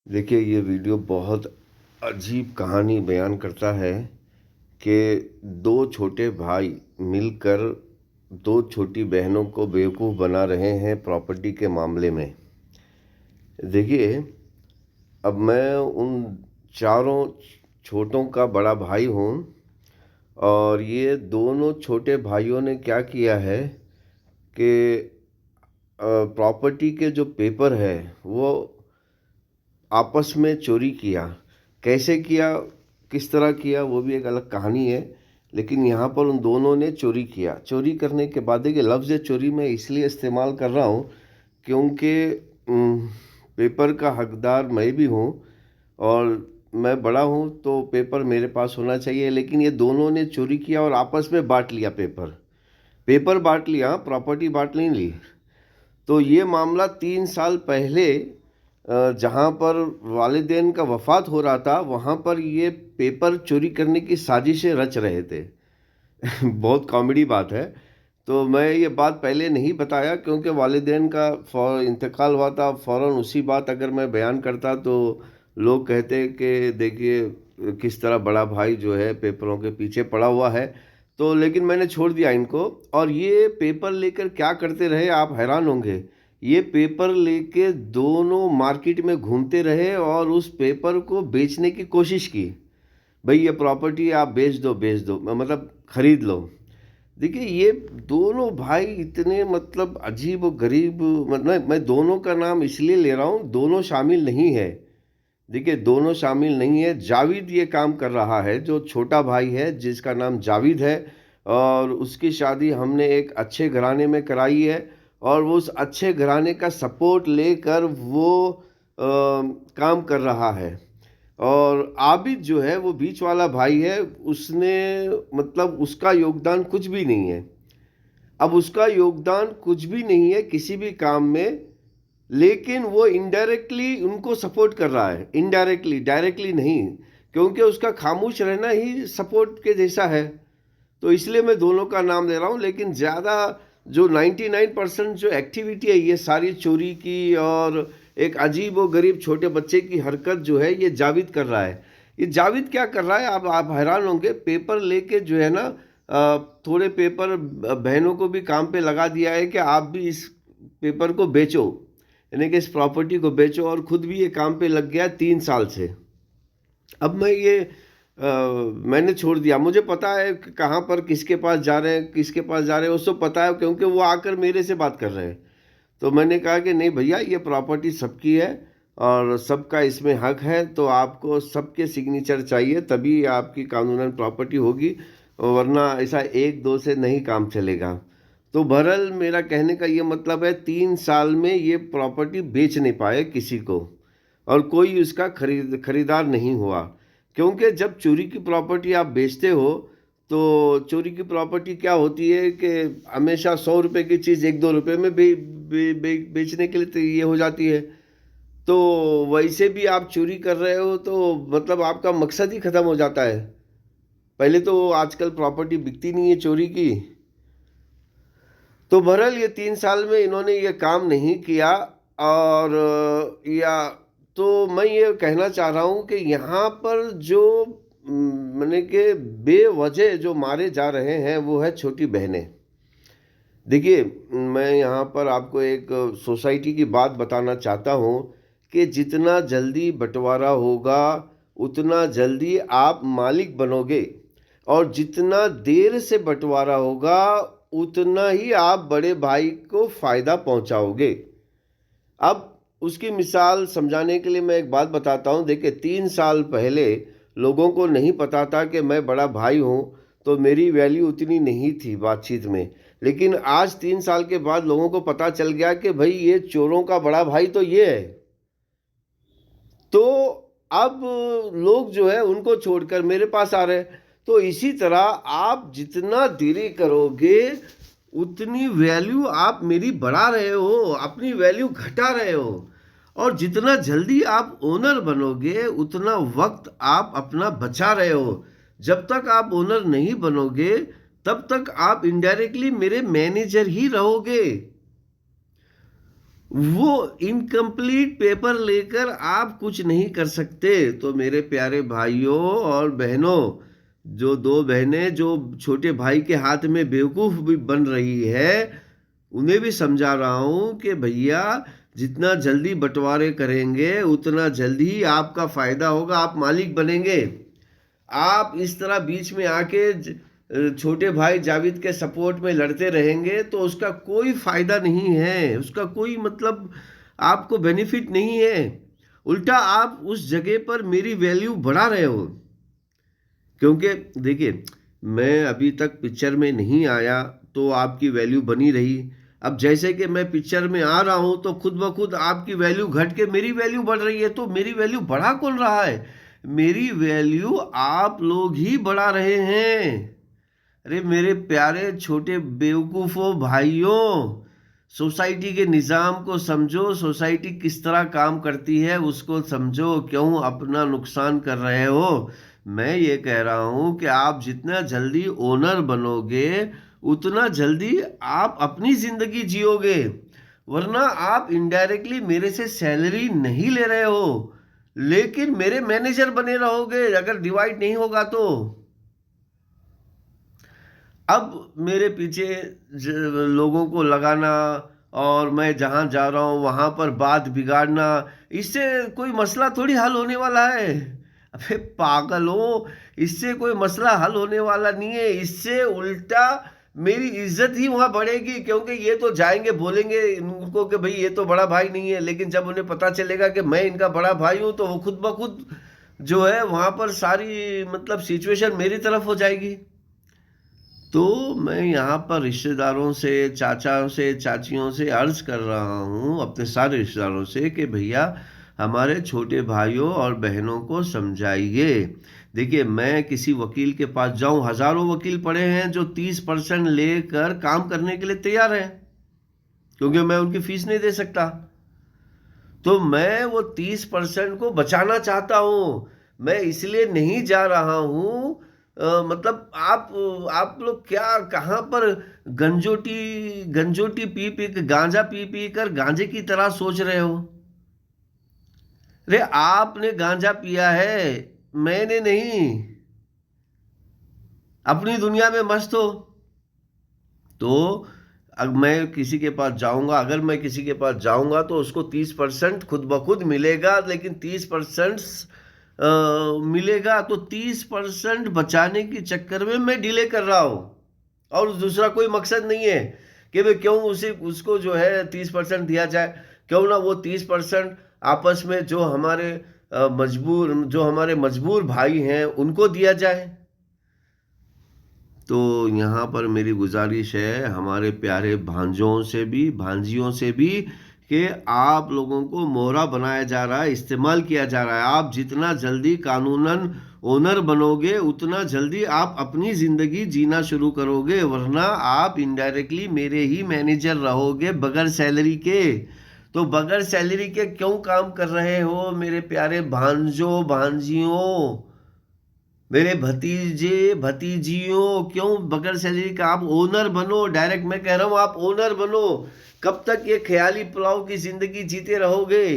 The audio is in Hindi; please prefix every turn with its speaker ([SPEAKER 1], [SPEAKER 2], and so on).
[SPEAKER 1] देखिए, ये वीडियो बहुत अजीब कहानी बयान करता है कि 2 छोटे भाई मिलकर 2 छोटी बहनों को बेवकूफ़ बना रहे हैं प्रॉपर्टी के मामले में। देखिए, अब मैं उन चारों छोटों का बड़ा भाई हूँ और ये दोनों छोटे भाइयों ने क्या किया है कि प्रॉपर्टी के जो पेपर है वो आपस में चोरी किया। कैसे किया, किस तरह किया, वो भी एक अलग कहानी है। लेकिन यहाँ पर उन दोनों ने चोरी किया। चोरी करने के बाद देखिए, लफ्ज़ चोरी मैं इसलिए इस्तेमाल कर रहा हूँ क्योंकि पेपर का हकदार मैं भी हूँ और मैं बड़ा हूँ तो पेपर मेरे पास होना चाहिए। लेकिन ये दोनों ने चोरी किया और आपस में बांट लिया पेपर। पेपर बांट लिया, प्रॉपर्टी बांट नहीं ली। तो ये मामला 3 साल पहले जहाँ पर वालिदैन का वफ़ात हो रहा था, वहाँ पर ये पेपर चोरी करने की साजिशें रच रहे थे। बहुत कॉमेडी बात है। तो मैं ये बात पहले नहीं बताया क्योंकि वालिदैन का इंतकाल हुआ था। फ़ौरन उसी बात अगर मैं बयान करता तो लोग कहते कि देखिए किस तरह बड़ा भाई जो है पेपरों के पीछे पड़ा हुआ है। तो लेकिन मैंने छोड़ दिया इनको और ये पेपर लेकर क्या करते रहे आप हैरान होंगे। ये पेपर लेके दोनों मार्केट में घूमते रहे और उस पेपर को बेचने की कोशिश की। भाई ये प्रॉपर्टी आप बेच दो मतलब ख़रीद लो। देखिए ये दोनों भाई इतने मतलब अजीब और गरीब, मतलब मैं दोनों का नाम इसलिए ले रहा हूँ, दोनों शामिल नहीं है। देखिए दोनों शामिल नहीं है। जाविद ये काम कर रहा है, जो छोटा भाई है जिसका नाम जाविद है और उसकी शादी हमने एक अच्छे घराने में कराई है और वो उस अच्छे घराने का सपोर्ट लेकर वो काम कर रहा है। और आबिद जो है वो बीच वाला भाई है, उसने मतलब उसका योगदान कुछ भी नहीं है। अब उसका योगदान कुछ भी नहीं है किसी भी काम में, लेकिन वो इनडायरेक्टली उनको सपोर्ट कर रहा है। इनडायरेक्टली, डायरेक्टली नहीं, क्योंकि उसका खामोश रहना ही सपोर्ट के जैसा है। तो इसलिए मैं दोनों का नाम ले रहा हूँ। लेकिन ज़्यादा जो 99% जो एक्टिविटी है ये सारी चोरी की और एक अजीब व गरीब छोटे बच्चे की हरकत जो है ये जाविद कर रहा है। ये जाविद क्या कर रहा है आप हैरान होंगे। पेपर लेके जो है ना, थोड़े पेपर बहनों को भी काम पे लगा दिया है कि आप भी इस पेपर को बेचो, यानी कि इस प्रॉपर्टी को बेचो, और खुद भी ये काम पे लग गया 3 साल से। अब मैं ये मैंने छोड़ दिया। मुझे पता है कि कहाँ पर किसके पास जा रहे हैं, किसके पास जा रहे हैं, उसको पता है क्योंकि वो आकर मेरे से बात कर रहे हैं। तो मैंने कहा कि नहीं भैया, ये प्रॉपर्टी सबकी है और सबका इसमें हक है, तो आपको सबके सिग्नेचर चाहिए तभी आपकी कानूनन प्रॉपर्टी होगी, वरना ऐसा एक दो से नहीं काम चलेगा। तो बहरहाल मेरा कहने का ये मतलब है, 3 साल में ये प्रॉपर्टी बेच नहीं पाए किसी को और कोई उसका खरीदार नहीं हुआ। क्योंकि जब चोरी की प्रॉपर्टी आप बेचते हो तो चोरी की प्रॉपर्टी क्या होती है कि हमेशा 100 रुपये की चीज़ 1-2 रुपये में बेचने के लिए तो ये हो जाती है। तो वैसे भी आप चोरी कर रहे हो तो मतलब आपका मकसद ही ख़त्म हो जाता है। पहले तो आजकल प्रॉपर्टी बिकती नहीं है चोरी की। तो बहरहाल ये 3 साल में इन्होंने ये काम नहीं किया। और या तो मैं ये कहना चाह रहा हूँ कि यहाँ पर जो मैंने कि बेवजह जो मारे जा रहे हैं वो है छोटी बहनें। देखिए, मैं यहाँ पर आपको एक सोसाइटी की बात बताना चाहता हूँ कि जितना जल्दी बंटवारा होगा उतना जल्दी आप मालिक बनोगे और जितना देर से बंटवारा होगा उतना ही आप बड़े भाई को फ़ायदा पहुँचाओगे। अब उसकी मिसाल समझाने के लिए मैं एक बात बताता हूँ। देखिए 3 साल पहले लोगों को नहीं पता था कि मैं बड़ा भाई हूँ, तो मेरी वैल्यू उतनी नहीं थी बातचीत में। लेकिन आज 3 साल के बाद लोगों को पता चल गया कि भाई ये चोरों का बड़ा भाई तो ये है। तो अब लोग जो है उनको छोड़कर मेरे पास आ रहे हैं। तो इसी तरह आप जितना देरी करोगे उतनी वैल्यू आप मेरी बढ़ा रहे हो, अपनी वैल्यू घटा रहे हो। और जितना जल्दी आप ओनर बनोगे उतना वक्त आप अपना बचा रहे हो। जब तक आप ओनर नहीं बनोगे तब तक आप इनडायरेक्टली मेरे मैनेजर ही रहोगे। वो इनकम्प्लीट पेपर लेकर आप कुछ नहीं कर सकते। तो मेरे प्यारे भाइयों और बहनों, जो दो बहनें जो छोटे भाई के हाथ में बेवकूफ़ भी बन रही है, उन्हें भी समझा रहा हूँ कि भैया जितना जल्दी बंटवारे करेंगे उतना जल्दी आपका फ़ायदा होगा, आप मालिक बनेंगे। आप इस तरह बीच में आके छोटे भाई जावेद के सपोर्ट में लड़ते रहेंगे तो उसका कोई फायदा नहीं है, उसका कोई मतलब आपको बेनिफिट नहीं है। उल्टा आप उस जगह पर मेरी वैल्यू बढ़ा रहे हो। क्योंकि देखिए, मैं अभी तक पिक्चर में नहीं आया तो आपकी वैल्यू बनी रही। अब जैसे कि मैं पिक्चर में आ रहा हूं तो खुद ब खुद आपकी वैल्यू घट के मेरी वैल्यू बढ़ रही है। तो मेरी वैल्यू बढ़ा कौन रहा है? मेरी वैल्यू आप लोग ही बढ़ा रहे हैं। अरे मेरे प्यारे छोटे बेवकूफ़ों भाइयों, सोसाइटी के निज़ाम को समझो, सोसाइटी किस तरह काम करती है उसको समझो, क्यों अपना नुकसान कर रहे हो। मैं ये कह रहा हूँ कि आप जितना जल्दी ओनर बनोगे उतना जल्दी आप अपनी ज़िंदगी जियोगे। वरना आप इनडायरेक्टली मेरे से सैलरी नहीं ले रहे हो लेकिन मेरे मैनेजर बने रहोगे अगर डिवाइड नहीं होगा तो। अब मेरे पीछे लोगों को लगाना और मैं जहाँ जा रहा हूँ वहाँ पर बात बिगाड़ना, इससे कोई मसला थोड़ी हल होने वाला है। अबे पागल हो, इससे कोई मसला हल होने वाला नहीं है। इससे उल्टा मेरी इज्जत ही वहाँ बढ़ेगी, क्योंकि ये तो जाएंगे बोलेंगे इनको कि भाई ये तो बड़ा भाई नहीं है, लेकिन जब उन्हें पता चलेगा कि मैं इनका बड़ा भाई हूँ तो वो खुद ब खुद जो है वहाँ पर सारी मतलब सिचुएशन मेरी तरफ हो जाएगी। तो मैं यहाँ पर रिश्तेदारों से, चाचाओं से, चाचियों से अर्ज कर रहा हूँ, अपने सारे रिश्तेदारों से, कि भैया हमारे छोटे भाइयों और बहनों को समझाइए। देखिए, मैं किसी वकील के पास जाऊँ, हजारों वकील पड़े हैं जो 30% लेकर काम करने के लिए तैयार हैं, क्योंकि मैं उनकी फीस नहीं दे सकता। तो मैं वो 30% को बचाना चाहता हूँ। मैं इसलिए नहीं जा रहा हूँ। मतलब आप लोग क्या कहाँ पर गंजोटी गंजोटी पी पी गांजा पी पी कर गांजे की तरह सोच रहे हो। अरे आपने गांजा पिया है, मैंने नहीं। अपनी दुनिया में मस्त हो। तो अब मैं किसी के पास जाऊंगा, अगर मैं किसी के पास जाऊंगा तो उसको 30% खुद ब खुद मिलेगा, लेकिन 30% मिलेगा तो 30% बचाने के चक्कर में मैं डिले कर रहा हूँ। और दूसरा कोई मकसद नहीं है कि भाई क्यों उसे उसको जो है 30% दिया जाए। क्यों ना वो 30% आपस में जो हमारे मजबूर भाई हैं उनको दिया जाए। तो यहाँ पर मेरी गुजारिश है हमारे प्यारे भांजों से भी, भांजियों से भी, कि आप लोगों को मोहरा बनाया जा रहा है, इस्तेमाल किया जा रहा है। आप जितना जल्दी कानूनन ओनर बनोगे उतना जल्दी आप अपनी ज़िंदगी जीना शुरू करोगे, वरना आप इनडायरेक्टली मेरे ही मैनेजर रहोगे बगैर सैलरी के। तो बगैर सैलरी के क्यों काम कर रहे हो मेरे प्यारे भांजों भांजियों, मेरे भतीजे भतीजियों, क्यों बगैर सैलरी का? आप ओनर बनो, डायरेक्ट मैं कह रहा हूं आप ओनर बनो। कब तक ये ख्याली पुलाव की जिंदगी जीते रहोगे?